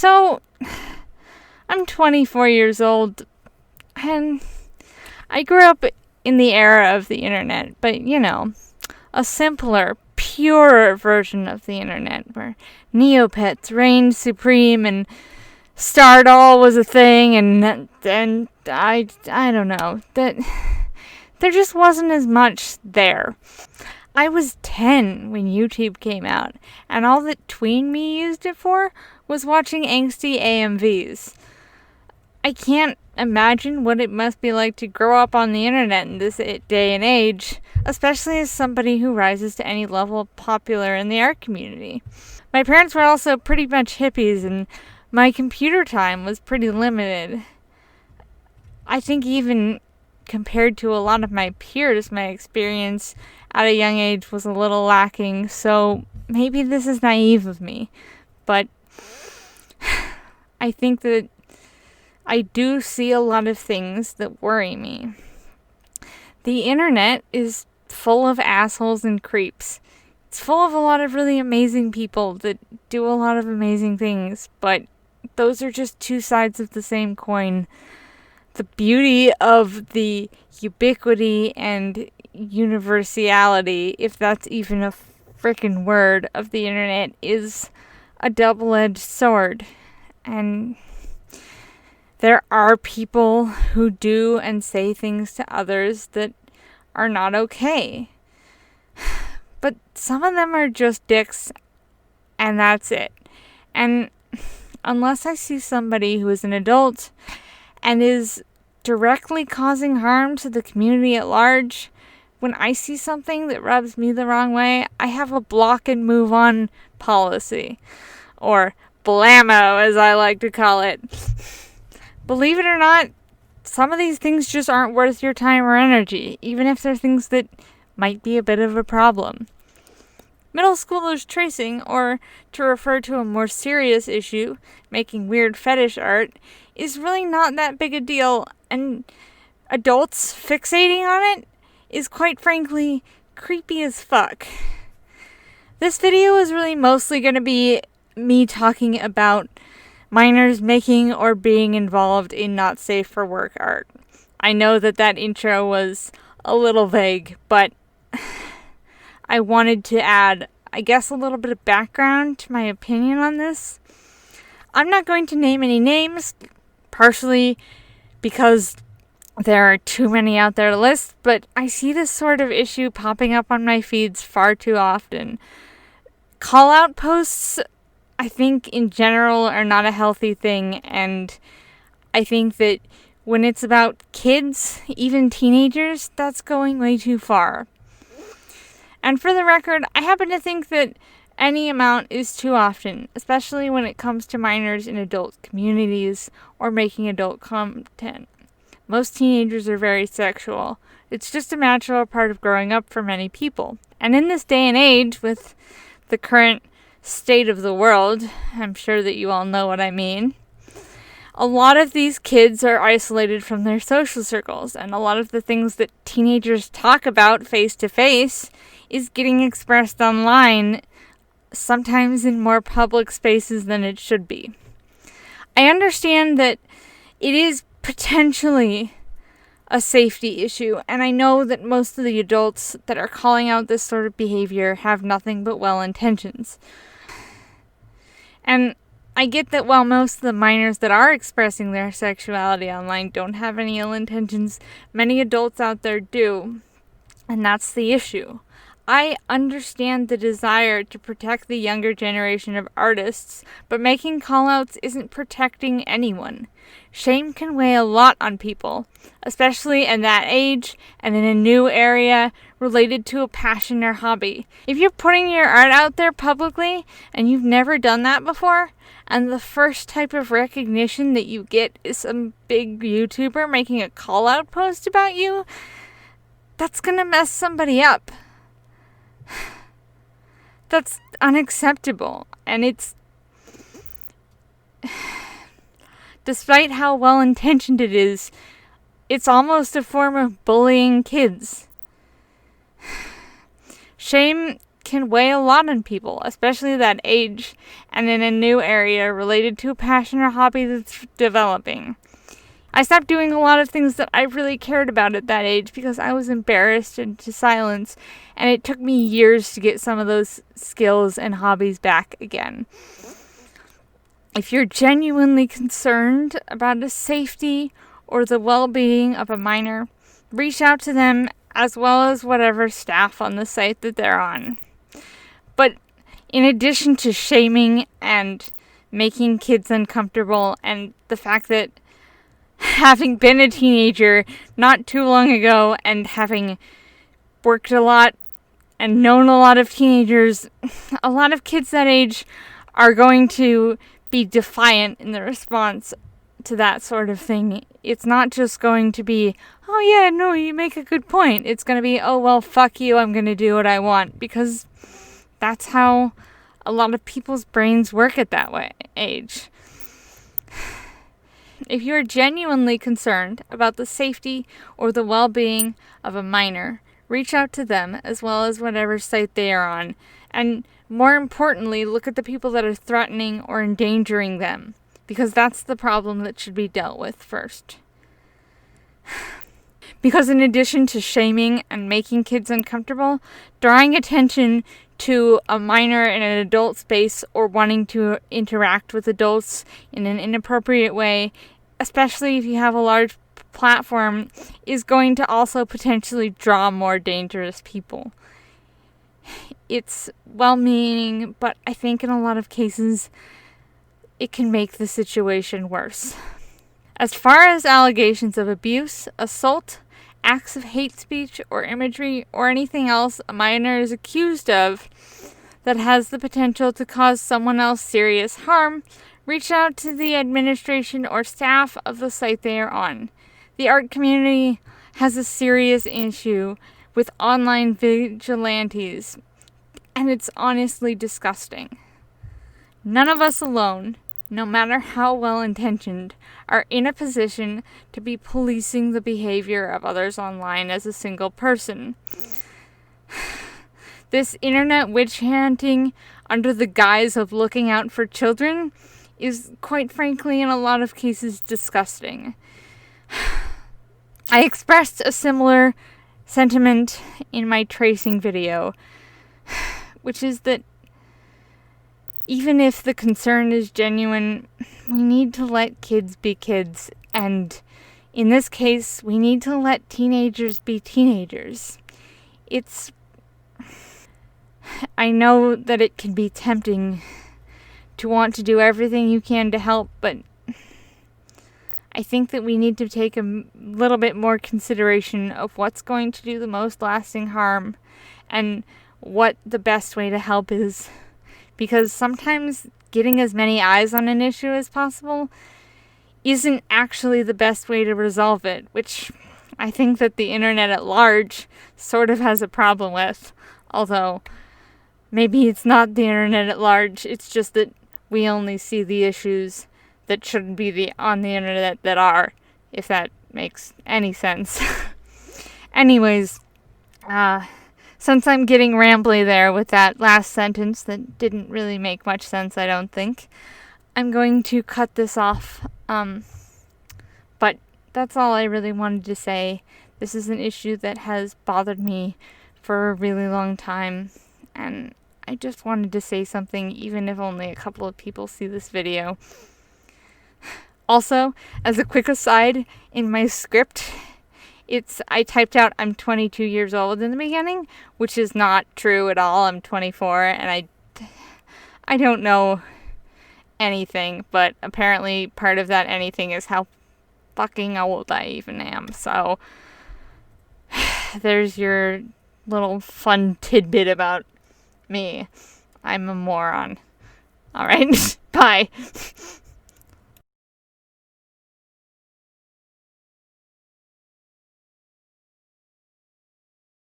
So, I'm 24 years old, and I grew up in the era of the internet, but, a simpler, purer version of the internet, where Neopets reigned supreme and Stardoll was a thing, and I don't know, that there just wasn't as much there. I was 10 when YouTube came out, and all that tween me used it for was watching angsty AMVs. I can't imagine what it must be like to grow up on the internet in this day and age, especially as somebody who rises to any level popular in the art community. My parents were also pretty much hippies, and my computer time was pretty limited. I think even compared to a lot of my peers, my experience at a young age was a little lacking, so maybe this is naive of me, but I think that I do see a lot of things that worry me. The internet is full of assholes and creeps. It's full of a lot of really amazing people that do a lot of amazing things, but those are just two sides of the same coin. The beauty of the ubiquity and universality, if that's even a frickin' word, of the internet is a double-edged sword. And there are people who do and say things to others that are not okay. But some of them are just dicks, and that's it. And unless I see somebody who is an adult and is directly causing harm to the community at large, when I see something that rubs me the wrong way, I have a block and move on policy. Or blammo, as I like to call it. Believe it or not, some of these things just aren't worth your time or energy, even if they're things that might be a bit of a problem. Middle schoolers tracing, or to refer to a more serious issue, making weird fetish art, is really not that big a deal, and adults fixating on it is quite frankly creepy as fuck. This video is really mostly going to be me talking about minors making or being involved in not safe for work art. I know that intro was a little vague, but I wanted to add, I guess, a little bit of background to my opinion on this. I'm not going to name any names, partially because there are too many out there to list, but I see this sort of issue popping up on my feeds far too often. Call-out posts, I think, in general, are not a healthy thing, and I think that when it's about kids, even teenagers, that's going way too far. And for the record, I happen to think that any amount is too often, especially when it comes to minors in adult communities or making adult content. Most teenagers are very sexual. It's just a natural part of growing up for many people. And in this day and age, with the current state of the world, I'm sure that you all know what I mean, a lot of these kids are isolated from their social circles, and a lot of the things that teenagers talk about face to face is getting expressed online, sometimes in more public spaces than it should be. I understand that it is potentially a safety issue, and I know that most of the adults that are calling out this sort of behavior have nothing but well intentions. And I get that while most of the minors that are expressing their sexuality online don't have any ill intentions, many adults out there do, and that's the issue. I understand the desire to protect the younger generation of artists, but making callouts isn't protecting anyone. Shame can weigh a lot on people, especially in that age and in a new area related to a passion or hobby. If you're putting your art out there publicly and you've never done that before, and the first type of recognition that you get is some big YouTuber making a call-out post about you, that's gonna mess somebody up. That's unacceptable, and it's, despite how well-intentioned it is, it's almost a form of bullying kids. Shame can weigh a lot on people, especially that age and in a new area related to a passion or hobby that's developing. I stopped doing a lot of things that I really cared about at that age because I was embarrassed into silence, and it took me years to get some of those skills and hobbies back again. If you're genuinely concerned about the safety or the well-being of a minor, reach out to them as well as whatever staff on the site that they're on. But in addition to shaming and making kids uncomfortable, and the fact that having been a teenager not too long ago and having worked a lot and known a lot of teenagers, a lot of kids that age are going to be defiant in the response to that sort of thing. It's not just going to be, oh yeah, no, you make a good point. It's going to be, oh well, fuck you, I'm going to do what I want. Because that's how a lot of people's brains work at that age. If you're genuinely concerned about the safety or the well-being of a minor, reach out to them as well as whatever site they are on. And more importantly, look at the people that are threatening or endangering them, because that's the problem that should be dealt with first. Because in addition to shaming and making kids uncomfortable, drawing attention to a minor in an adult space or wanting to interact with adults in an inappropriate way, especially if you have a large platform, is going to also potentially draw more dangerous people. It's well-meaning, but I think in a lot of cases it can make the situation worse. As far as allegations of abuse, assault, acts of hate speech or imagery, or anything else a minor is accused of that has the potential to cause someone else serious harm, reach out to the administration or staff of the site they are on. The art community has a serious issue with online vigilantes, and it's honestly disgusting. None of us alone, no matter how well-intentioned, are in a position to be policing the behavior of others online as a single person. This internet witch hunting under the guise of looking out for children is, quite frankly, in a lot of cases disgusting. I expressed a similar sentiment in my tracing video, which is that even if the concern is genuine, we need to let kids be kids, and in this case, we need to let teenagers be teenagers. I know that it can be tempting to want to do everything you can to help, but I think that we need to take a little bit more consideration of what's going to do the most lasting harm and what the best way to help is. Because sometimes getting as many eyes on an issue as possible isn't actually the best way to resolve it, which I think that the internet at large sort of has a problem with. Although, maybe it's not the internet at large, it's just that we only see the issues that shouldn't be on the internet that are, if that makes any sense. Anyways, since I'm getting rambly there with that last sentence that didn't really make much sense, I don't think, I'm going to cut this off. But that's all I really wanted to say. This is an issue that has bothered me for a really long time, and I just wanted to say something, even if only a couple of people see this video. Also, as a quick aside, in my script, I typed out I'm 22 years old in the beginning, which is not true at all. I'm 24, and I don't know anything, but apparently part of that anything is how fucking old I even am. So, there's your little fun tidbit about me. I'm a moron. Alright, bye.